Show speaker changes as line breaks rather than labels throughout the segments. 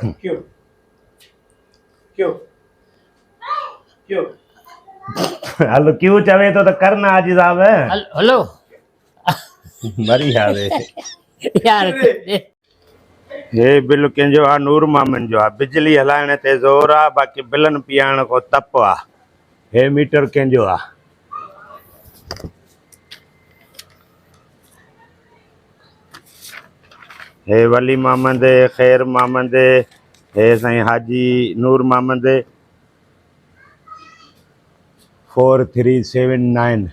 क्यों क्यों क्यों
हलो क्यों चवे तो करना हाजी साहब है
हेलो
बढ़िया वे
यार
हे बिल कंहिंजो आहे नूर मामन जो आहे बिजली हलाइण ते ज़ोर आहे बाक़ी बिलन पियाइण को तप आहे हे मीटर कंहिंजो आहे हे वली मामंद ख़ैर मामंद हे साईं हाजी नूर मामंद 4379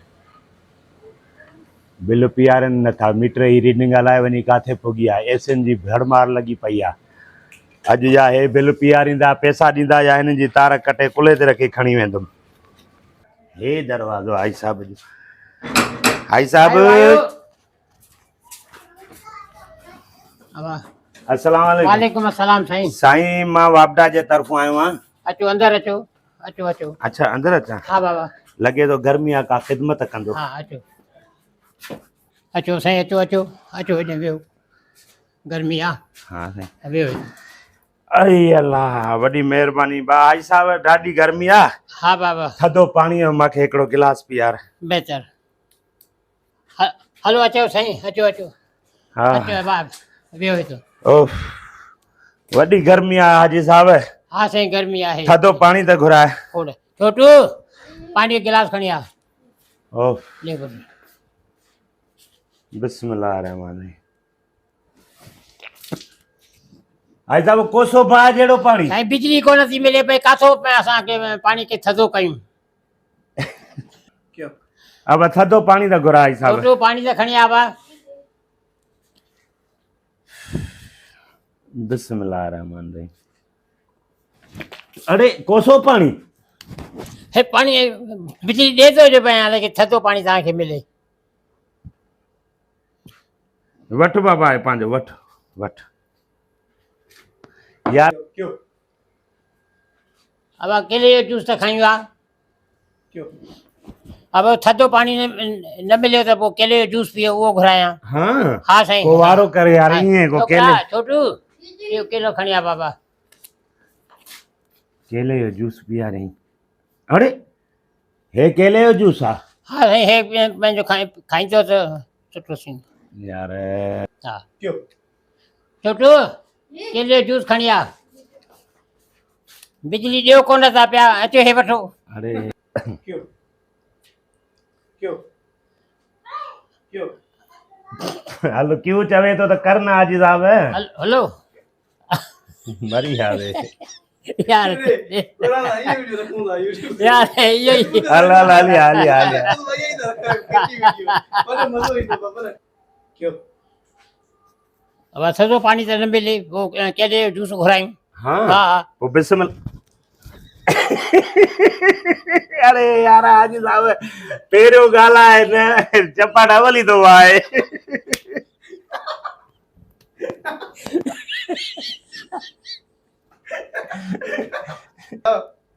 बिल पियारनि नथा मीटर जी रीडिंग हलाए वञी किथे पुगी आहे एसियुनि जी भड़मार लॻी पई आहे अॼु या हे बिल पियारींदा पैसा ॾींदा या हिननि जी तार कटे कुल्हे ते रखी खणी वेंदुमि हे दरवाज़ो हाई साहब जो हाई साहब अस्सलाम वालेकुम
वालेकुम अस्सलाम साईं
साईं मां वापडा जे तरफ़ों आयो आहियां
अचो अंदर अचो अचो अचो
अच्छा अंदर अचां
हाँ बाबा
लॻे थो गर्मी आहे का ख़िदमत कंदो
हाँ अचो अचो साईं अचो अचो अचो हेॾे वियो गर्मी आहे
हा साईं
वियो
अई अल्लाह वॾी महिरबानी बा हाई साहब ॾाढी गर्मी आहे
हाँ बाबा
थधो पाणी जो मूंखे हिकिड़ो गिलास पीआर
बहितर हलो अचो साईं अचो अचो
हा
अचो बाबा वियो हितो
ओफ वॾी गर्मी आहे हाजी साहब
हाँ साईं गर्मी आहे
थधो पाणी त घुराए
खोड़ छोटू पानी जो गिलास खणी आ
ओफ
ले बोल
बिस्मिल्लाह रहमान हाई साहब कोसो भाउ जहिड़ो पाणी
साईं बिजली कोन थी मिले पई काथो असांखे पाणी खे थधो कयूं
क्यों
अब थधो पाणी त घुराए हाई साहब
छोटू पानी त खणी आ बा
बिस्मिल्लाह रहमान रहीम अरे कोसो पाणी
हे पानी बिजली ॾे थो जो पिया लेकिन थधो पाणी तव्हांखे मिले
वठ बाबा आहे पंहिंजो वठ वठ यार
क्यों
अब केले जो जूस त खयूं आहे
क्यों
अब थधो पाणी न मिलियो त पोइ केले जो जूस पीओ उहो घुरायां
हाँ
हाँ साईं
को वारो करे यार
हाँ।
ईअं को
छोकिरा,
केले
छोटू इहो केलो खणी आ बाबा
केले जो जूस पिया रही अरे हे केले जो जूस आहे
हाँ साईं हे पंहिंजो खाईंदो त सुठो थींदो
यार
हा
क्यों
छोटू केले जो जूस खणी आ बिजली ॾियो कोन था पिया अचो हे वठो
अरे
क्यों क्यों क्यों
हलो क्यों चवे तो करना हाजी साहब है
हलो
बढ़िया वे
यार
ये वीडियो रखूंगा YouTube
यार इहो ई
हल हल हली हली हली
यही तो रखा है कच्ची वीडियो पर मजा ही तो बाबा क्यों
अब थधो पाणी त न मिले पोइ केले जो जूस घुरायूं
हाँ
हा हा
वो बिस्मिल अरे यार हाजी साहब पहिरियों ॻाल्हि आहे न चपा डबल ई थो आहे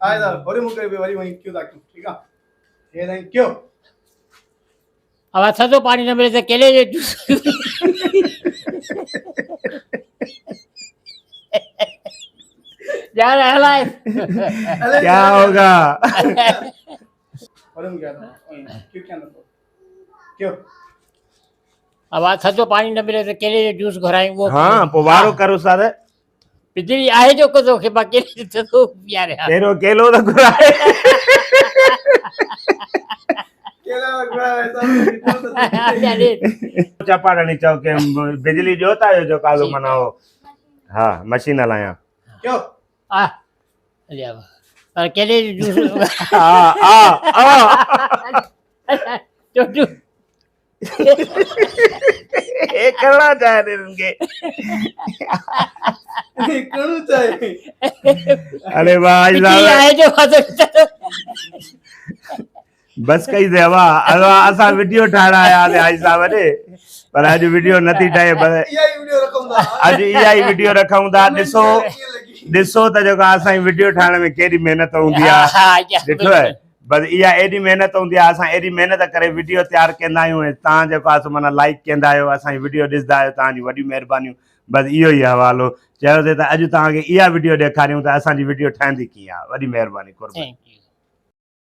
आए ना बड़ी मुकर भी वरी वही क्यों ताकि ठीक है ये नहीं क्यों
अब थधो पाणी न मिले त केले जो जूस यार हलाए
क्या होगा
बड़ी मुकर क्यों क्या ना क्यों
अब थधो पाणी न मिले त केले जो जूस घुरायूं उहो
हाँ पोइ वारो करो साद
बिजली आहे जो को खे बाक़ी थधो पीआरे हा
पहिरियों केलो त घुराए
केला लगवा ऐसा
चपाटणी चओ के बिजली ॾियो था जो कालो मनाओ हा मशीन हलायां
क्यों
आ अरे अब पर केले जो जूस
आ
छोटू
ये करना चाहे थे उनके
करू चाहिए
अरे भाई
बिजली
साहब
आहे जो थधो
बस कई दे हवा असा वीडियो ठाणा आया थे हाई साहब ने पर आज वीडियो नथी ठहे पर
यही वीडियो रखूंगा
आज इहा ही वीडियो रखूं था ॾिसो ॾिसो त जेको असां वीडियो ठाहिण में केॾी महिनत हूंदी आहे ॾिठो आहे बस इहा एॾी महिनत हूंदी आहे असां एॾी महिनत करे वीडियो तयारु कंदा आहियूं ऐं तव्हां जेको आहे माना लाइक कंदा आहियो असांजी वीडियो ॾिसंदा आहियो तव्हांजी वॾी महिरबानियूं बसि इहो ई हवालो चयोसीं त अॼु तव्हांखे इहा वीडियो ॾेखारियूं त असांजी वीडियो ठहंदी कीअं आहे। वॾी महिरबानी कुर्बानी।
Thank you.